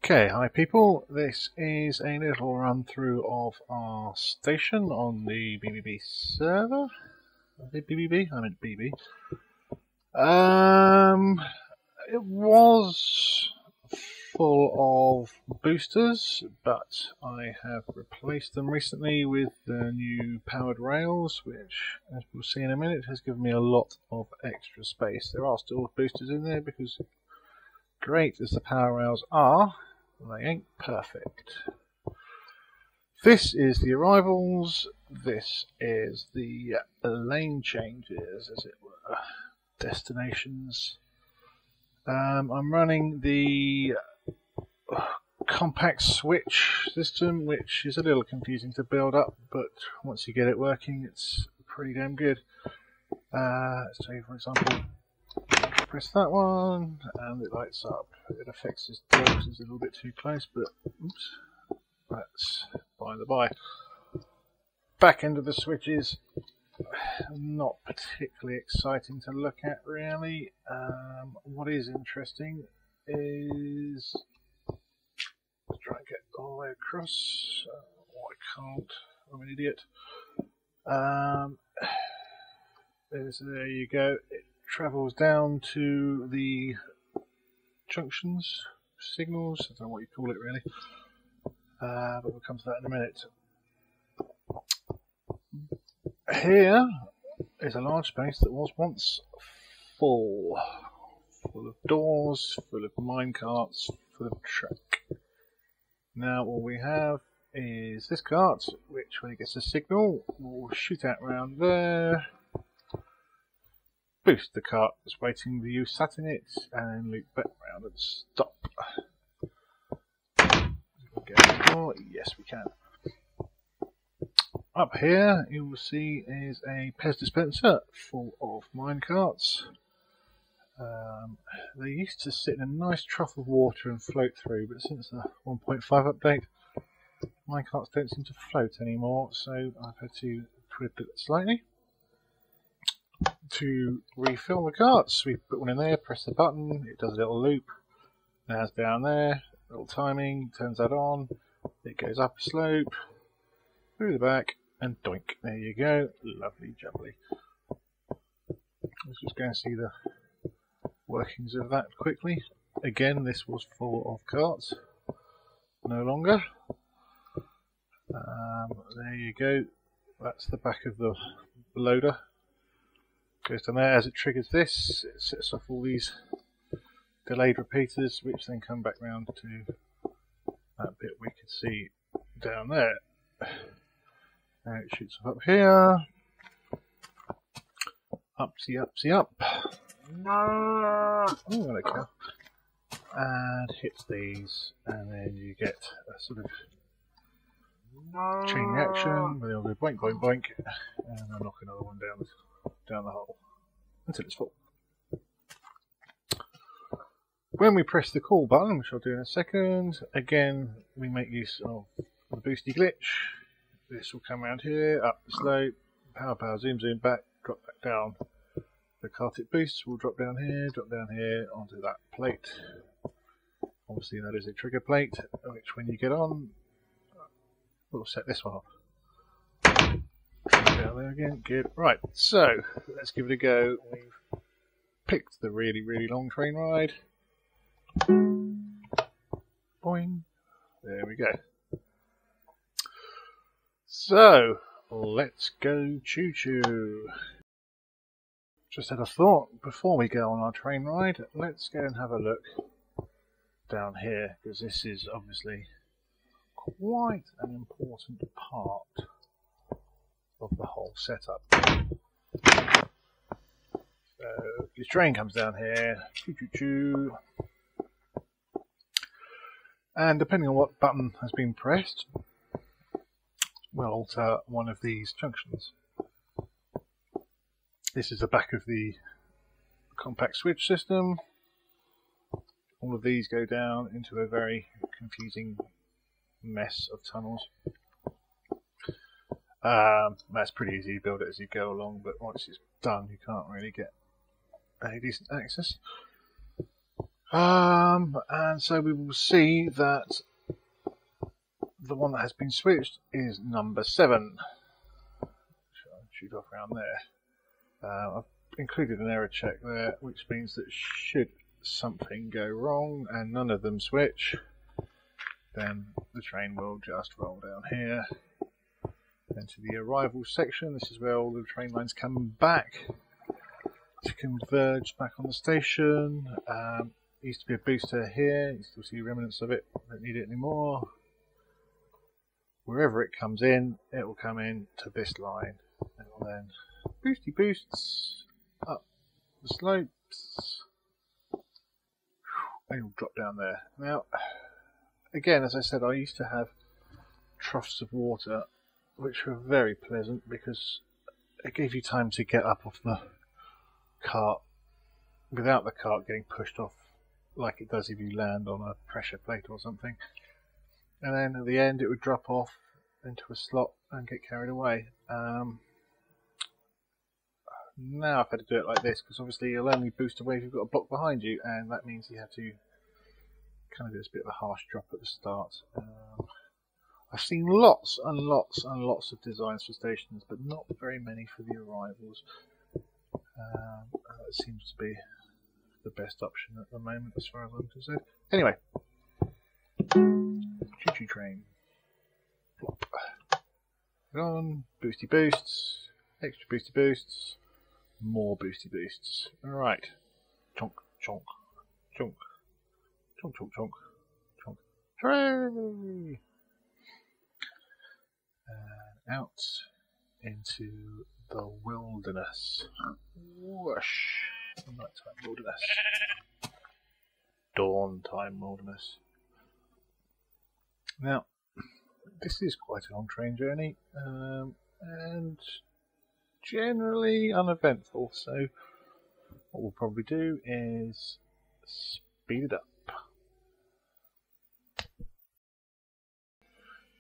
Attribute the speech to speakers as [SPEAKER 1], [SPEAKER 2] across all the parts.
[SPEAKER 1] Okay, hi people, this is a little run through of our station on the BBB server. Is it BBB? I meant BB. It was full of boosters, but I have replaced them recently with the new powered rails, which, as we'll see in a minute, has given me a lot of extra space. There are still boosters in there because, great as the power rails are, they ain't perfect. This is the arrivals, this is the lane changes, as it were, destinations. I'm running the compact switch system, which is a little confusing to build up, but once you get it working, it's pretty damn good. Let's say, for example, press that one, and it lights up. It affects this door because it's a little bit too close, but oops, that's by the by. Back end of the switches, not particularly exciting to look at, really. What is interesting is, let's try and get all the way across. I can't. I'm an idiot. There you go. It travels down to the junctions, signals, I don't know what you call it really, but we'll come to that in a minute. Here is a large space that was once full of doors, full of minecarts, full of track. Now all we have is this cart, which when it gets a signal will shoot out round there, boost the cart that's waiting with you sat in it, and loop back round and stop. Yes, we can. Up here, you will see is a Pez dispenser full of minecarts. They used to sit in a nice trough of water and float through, but since the 1.5 update, minecarts don't seem to float anymore, so I've had to twist it slightly. To refill the carts, we put one in there, press the button, it does a little loop. Now it's down there, little timing, turns that on, it goes up a slope, through the back, and doink, there you go, lovely jubbly. Let's just go and see the workings of that quickly. Again, this was full of carts, no longer. There you go, that's the back of the loader. Goes down there. As it triggers this, it sets off all these delayed repeaters, which then come back round to that bit we could see down there. Now it shoots up here, upsy upsy up, there we go, and hits these, and then you get a sort of chain reaction where they'll go boink boink boink, and then knock another one down the hole until it's full. When we press the call button, which I'll do in a second, again we make use of the boosty glitch. This will come around here, up the slope, power, zoom back, drop back down. The cart it boosts will drop down here, onto that plate. Obviously that is a trigger plate, which when you get on, we'll set this one up. Down there again, good. Right, so let's give it a go. We've picked the really, really long train ride. Boing. There we go. So, let's go choo-choo. Just had a thought, before we go on our train ride, let's go and have a look down here, because this is obviously quite an important part of the whole setup. So this train comes down here, choo choo choo, and depending on what button has been pressed, we'll alter one of these junctions. This is the back of the compact switch system. All of these go down into a very confusing mess of tunnels. That's pretty easy to build it as you go along, but once it's done you can't really get a decent access. And so we will see that the one that has been switched is number 7. Shoot off around there. I've included an error check there, which means that should something go wrong and none of them switch, then the train will just roll down here. Then to the arrival section, this is where all the train lines come back to converge back on the station. Used to be a booster here, you still see remnants of it, don't need it anymore. Wherever it comes in, it will come in to this line. It will then boosty boosts up the slopes and it'll drop down there. Now, again, as I said, I used to have troughs of water which were very pleasant because it gave you time to get up off the cart without the cart getting pushed off like it does if you land on a pressure plate or something. And then at the end it would drop off into a slot and get carried away. Now I've had to do it like this because obviously you'll only boost away if you've got a block behind you, and that means you have to kind of do this bit of a harsh drop at the start. I've seen lots and lots and lots of designs for stations, but not very many for the arrivals. That seems to be the best option at the moment as far as I'm concerned. Anyway, choo-choo train. Plop. Get on, boosty boosts, extra boosty boosts, more boosty boosts. Alright. Chonk, chonk, chonk, chonk, chonk, chonk, chonk. Hooray! And out into the wilderness. Whoosh! Nighttime wilderness. Dawn time wilderness. Now, this is quite a long train journey, and generally uneventful, so what we'll probably do is speed it up.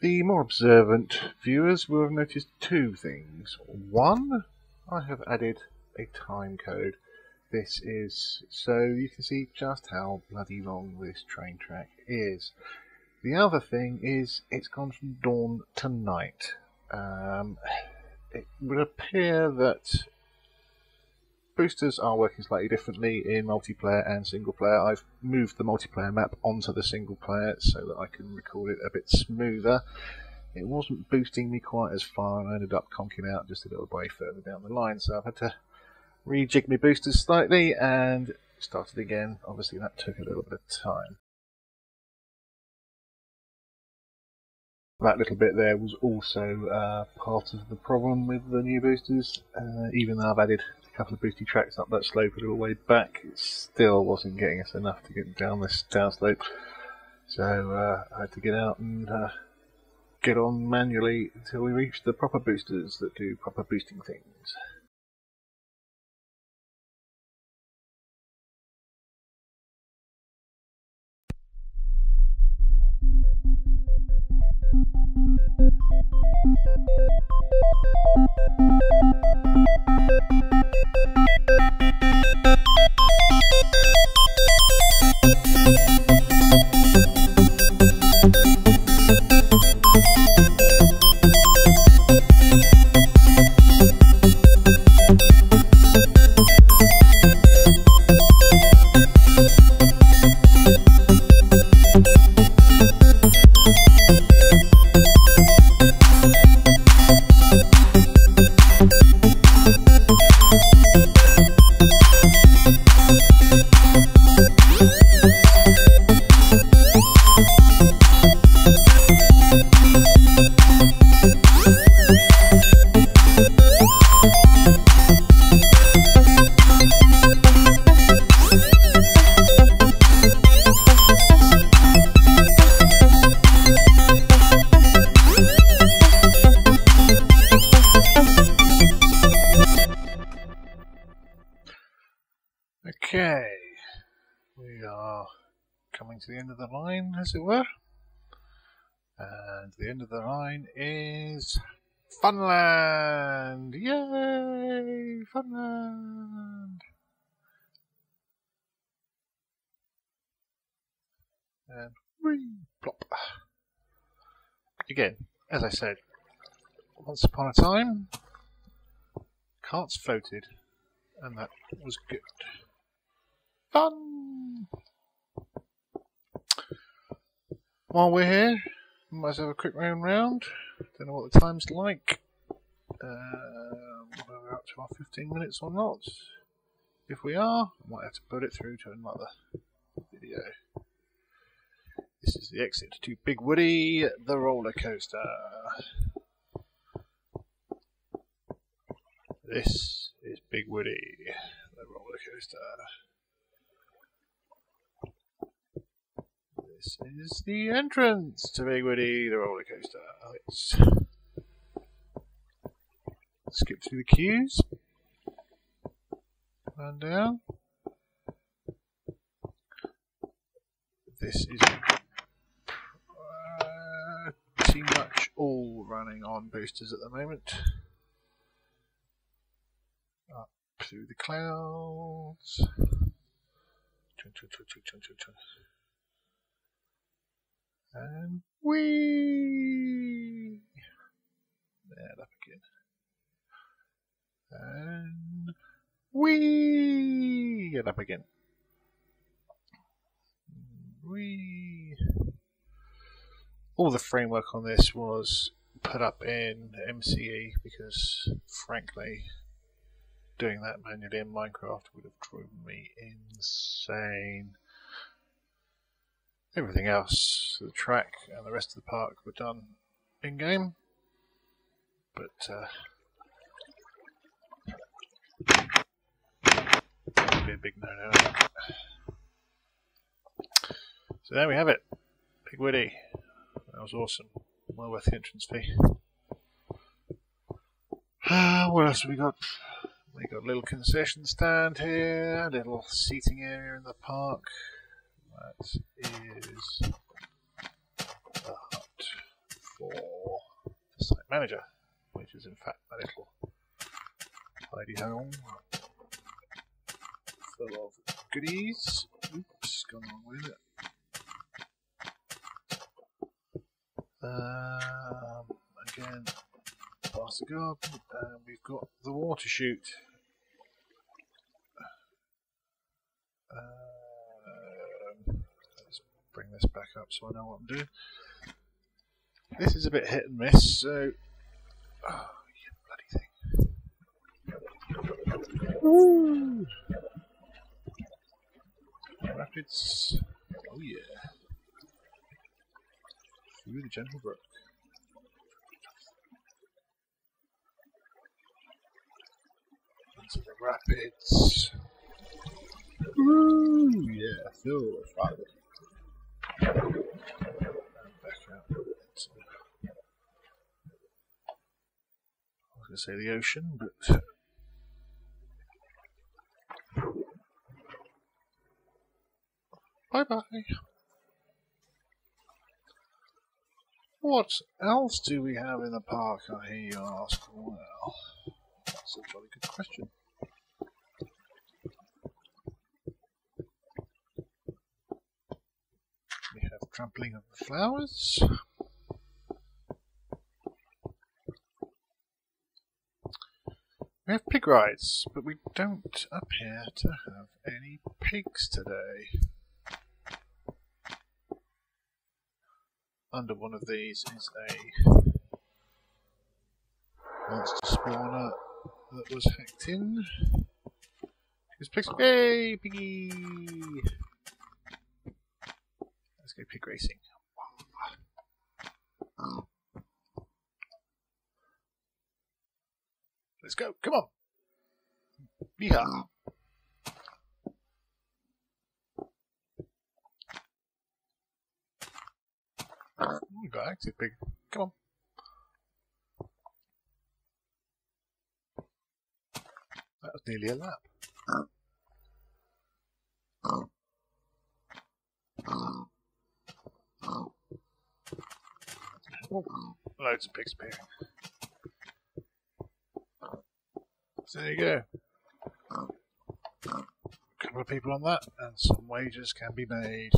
[SPEAKER 1] The more observant viewers will have noticed 2 things. 1, I have added a time code. This is so you can see just how bloody long this train track is. The other thing is it's gone from dawn to night. It would appear that boosters are working slightly differently in multiplayer and single player. I've moved the multiplayer map onto the single player so that I can record it a bit smoother. It wasn't boosting me quite as far, and I ended up conking out just a little way further down the line, so I've had to rejig my boosters slightly and start it again. Obviously that took a little bit of time. That little bit there was also part of the problem with the new boosters. Even though I've added a couple of boosty tracks up that slope a little way back, it still wasn't getting us enough to get down this down slope. So I had to get out and get on manually until we reached the proper boosters that do proper boosting things. Okay, we are coming to the end of the line, as it were, and the end of the line is Funland! Yay! Funland! And whee, plop. Again, as I said, once upon a time, carts floated, and that was good. Fun! While we're here, we might have a quick round. Don't know what the time's like. Whether we're up to our 15 minutes or not. If we are, I might have to put it through to another video. This is the exit to Big Woody, the roller coaster. This is Big Woody, the roller coaster. This is the entrance to Big Woody, the roller coaster. Let's skip through the queues. And down. This is pretty much all running on boosters at the moment. Up through the clouds. And whee! And up again. And whee! And up again. Whee! All the framework on this was put up in MCE because, frankly, doing that manually in Minecraft would have driven me insane. Everything else, the track and the rest of the park were done in-game, but that would be a big no-no. So there we have it, Big Woody. That was awesome. Well worth the entrance fee. What else have we got? We got a little concession stand here, a little seating area in the park. That is the hut for the site manager, which is in fact a little tidy home full of goodies. Oops, gone wrong with it. Again, past the garden, and we've got the water chute. Let's bring this back up so I know what I'm doing. This is a bit hit and miss, so... Oh, you bloody thing. Woo! Rapids. Oh yeah. Through the gentle brook. Into the rapids. Woo! Yeah, feel the fun. And back out into, I was going to say the ocean, but bye bye. What else do we have in the park, I hear you ask? Well, that's a jolly good question. We have trampling of the flowers. We have pig rides, but we don't appear to have any pigs today. Under one of these is a monster spawner that was hacked in. Here's pigs. Yay, piggy! Let's go pig racing. Let's go, come on! Yeehaw! We got active pig. Come on. That was nearly a lap. Oh, loads of pigs appearing. So there you go. A couple of people on that, and some wages can be made.